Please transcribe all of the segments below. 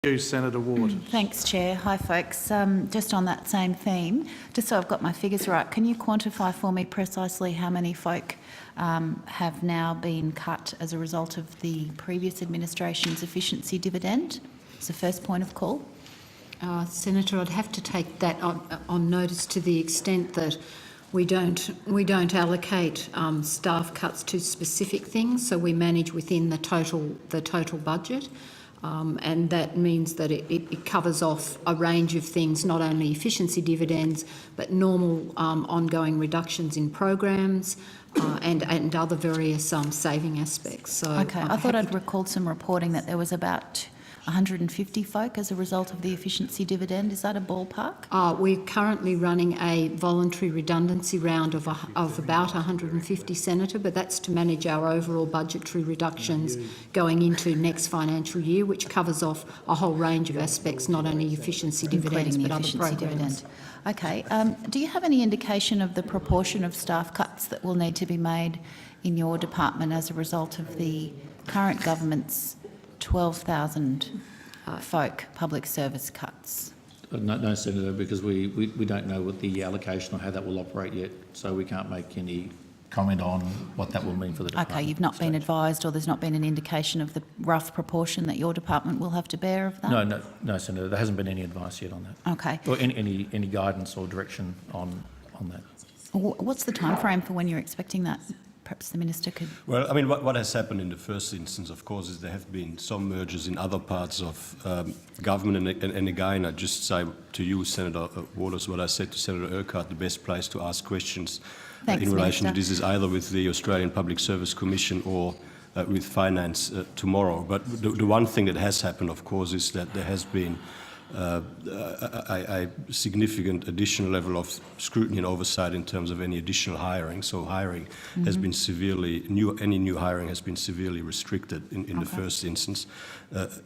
You, Senator Waters. Thanks, Chair. Hi, folks. Just on that same theme, just so I've got my figures right, can you quantify for me precisely how many folk have now been cut as a result of the previous administration's efficiency dividend? It's the first point of call. Senator, I'd have to take that on notice to the extent that we don't allocate staff cuts to specific things, so we manage within the total budget. And that means that it covers off a range of things, not only efficiency dividends, but normal ongoing reductions in programs and other various saving aspects. So okay, I thought I'd recalled some reporting that there was about 150 folk as a result of the efficiency dividend. Is that a ballpark? We're currently running a voluntary redundancy round of about 150, Senator, but that's to manage our overall budgetary reductions going into next financial year, which covers off a whole range of aspects, not only efficiency dividends but other programs. Okay. Do you have any indication of the proportion of staff cuts that will need to be made in your department as a result of the current government's 12,000 folk public service cuts? No, Senator, because we don't know what the allocation or how that will operate yet, so we can't make any comment on what that will mean for the department. Okay, you've not been advised, or there's not been an indication of the rough proportion that your department will have to bear of that? No, Senator, there hasn't been any advice yet on that. Okay. Or any guidance or direction on that. What's the time frame for when you're expecting that? Perhaps the Minister could... Well, I mean, what has happened in the first instance, of course, is there have been some mergers in other parts of government. And again, I just say to you, Senator Waters, what I said to Senator Urquhart, the best place to ask questions in relation to this is either with the Australian Public Service Commission or with Finance tomorrow. But the one thing that has happened, of course, is that there has been a significant additional level of scrutiny and oversight in terms of any additional hiring. So hiring has been any new hiring has been severely restricted in the first instance.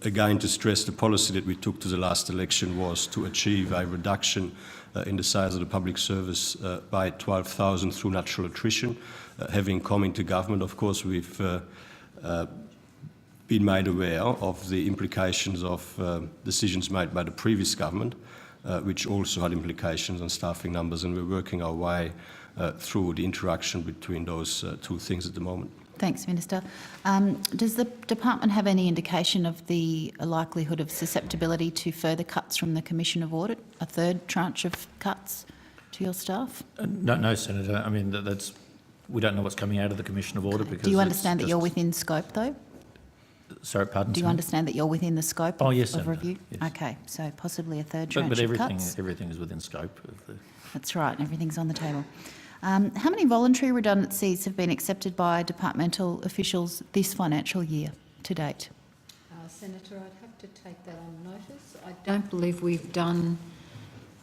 Again, to stress, the policy that we took to the last election was to achieve a reduction in the size of the public service by 12,000 through natural attrition. Having come into government, of course, we've been made aware of the implications of decisions made by the previous government, which also had implications on staffing numbers, and we're working our way through the interaction between those two things at the moment. Thanks, Minister. Does the department have any indication of the likelihood of susceptibility to further cuts from the Commission of Audit, a third tranche of cuts to your staff? No, Senator. I mean, we don't know what's coming out of the Commission of Audit. Because do you understand that you're within scope, though? Sorry, pardon? Do you understand that you're within the scope of review? Yes. Okay, so possibly a third tranche but of cuts. everything is within scope of the... That's right, everything's on the table. How many voluntary redundancies have been accepted by departmental officials this financial year to date? Senator, I'd have to take that on notice. I don't believe we've done...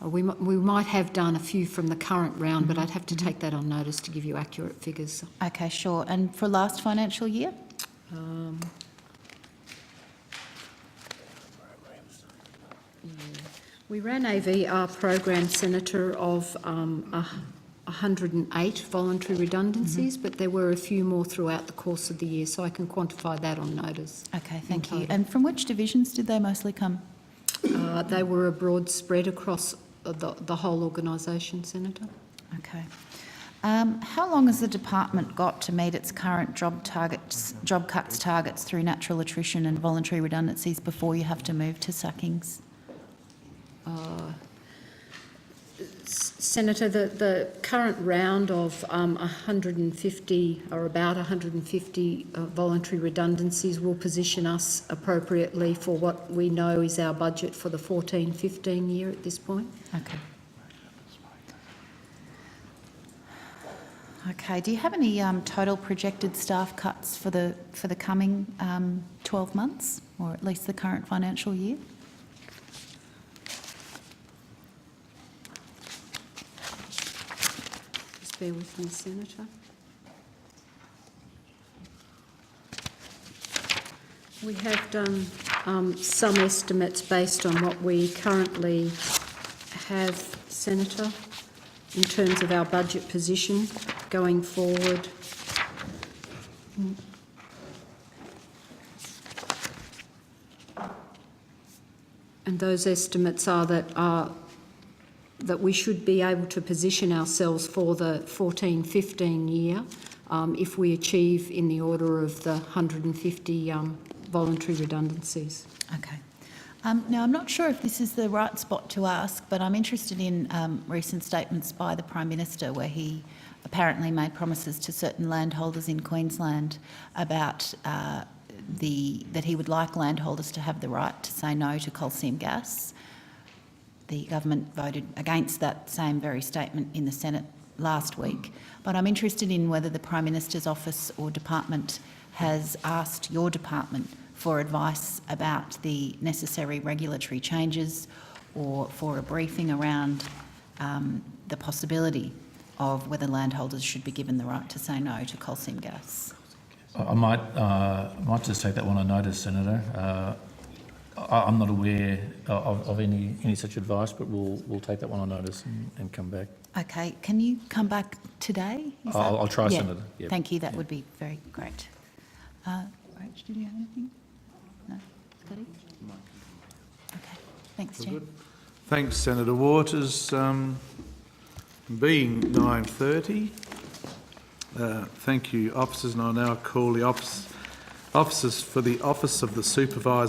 we might have done a few from the current round, but I'd have to take that on notice to give you accurate figures. Okay, sure. And for last financial year? We ran a VR program, Senator, of 108 voluntary redundancies, but there were a few more throughout the course of the year, so I can quantify that on notice. Okay, thank you. And from which divisions did they mostly come? They were a broad spread across the whole organisation, Senator. Okay. How long has the department got to meet its current job cuts targets through natural attrition and voluntary redundancies before you have to move to sackings? Senator, the current round of 150 or about 150 voluntary redundancies will position us appropriately for what we know is our budget for the 14-15 year at this point. Okay. Okay. Do you have any total projected staff cuts for the coming 12 months, or at least the current financial year? Bear with me, Senator. We have done some estimates based on what we currently have, Senator, in terms of our budget position going forward. And those estimates are that we should be able to position ourselves for the 14-15 year if we achieve in the order of the 150 voluntary redundancies. Okay. Now, I'm not sure if this is the right spot to ask, but I'm interested in recent statements by the Prime Minister where he apparently made promises to certain landholders in Queensland about that he would like landholders to have the right to say no to coal seam gas. The government voted against that same very statement in the Senate last week, but I'm interested in whether the Prime Minister's office or department has asked your department for advice about the necessary regulatory changes or for a briefing around the possibility of whether landholders should be given the right to say no to coal seam gas. I might just take that one on notice, Senator. I'm not aware of any such advice, but we'll take that one on notice and come back. Okay, can you come back today? I'll try, Yeah. Senator. Yep. Thank you, that would be very great. Rach, did you have anything? No? Scotty? Okay, thanks, Chair. Thanks, Senator Waters. Being 9:30, thank you, officers, and I'll now call the officers for the Office of the Supervisor